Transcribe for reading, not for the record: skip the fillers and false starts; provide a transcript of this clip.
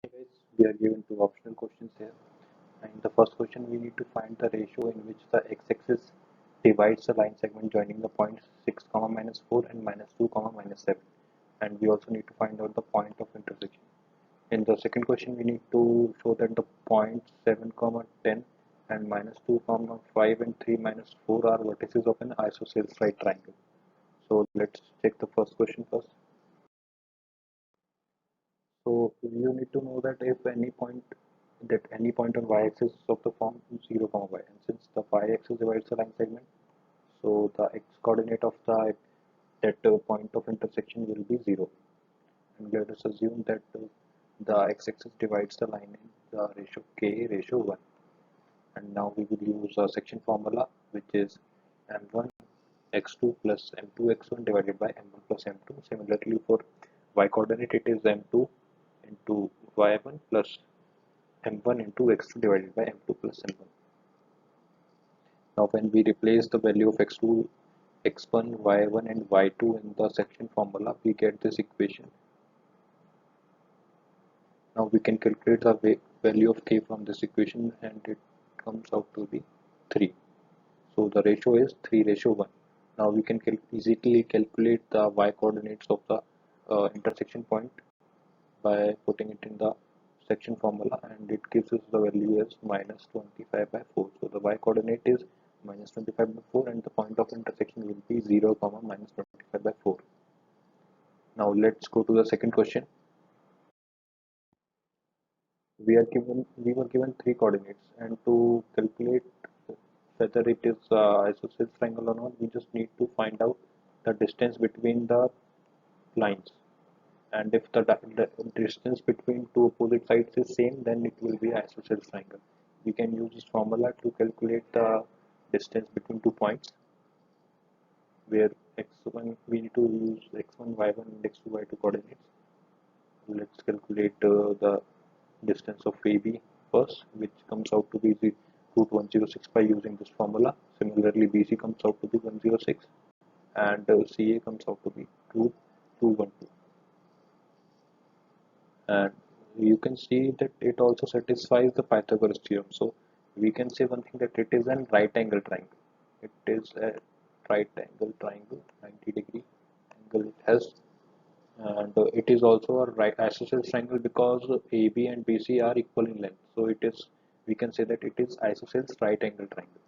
Guys, we are given two optional questions here. In the first question, we need to find the ratio in which the x-axis divides the line segment joining the points 6, minus 4 and minus 2, minus 7. And we also need to find out the point of intersection. In the second question, we need to show that the points 7, 10 and minus 2, 5 and 3 minus 4 are vertices of an isosceles right triangle. So let's check the first question first. So you need to know that if any point on y-axis of the form 0, y, and since the y-axis divides the line segment, so the x-coordinate of that point of intersection will be 0. And let us assume that the x-axis divides the line in the ratio k ratio 1. And now we will use a section formula, which is m1 x2 plus m2 x1 divided by m1 plus m2. Similarly, for y coordinate, it is m2 into y1 plus m1 into x2 divided by m2 plus m1. Now when we replace the value of x2, x1, y1 and y2 in the section formula, we get this equation. Now we can calculate the value of k from this equation, and it comes out to be 3. So the ratio is 3 ratio 1. Now we can easily calculate the y coordinates of the intersection point by putting it in the section formula, and it gives us the value as minus 25 by 4. So the y coordinate is minus 25 by 4 and the point of intersection will be 0, minus 25 by 4. Now let's go to the second question. We were given three coordinates, and to calculate whether it is isosceles triangle or not, we just need to find out the distance between the lines. And if the distance between two opposite sides is same, then it will be isosceles triangle. We can use this formula to calculate the distance between 2 points, where x1 we need to use x1 y1 and x2 y2 coordinates. Let's calculate the distance of AB first, which comes out to be root 106 by using this formula. Similarly, BC comes out to be 106 and CA comes out to be root 212. And you can see that it also satisfies the Pythagoras theorem. So we can say one thing, that it is a right angle triangle. It is a right angle triangle, 90-degree angle it has, and it is also a right isosceles triangle because AB and BC are equal in length. So it is, we can say that it is isosceles right angle triangle.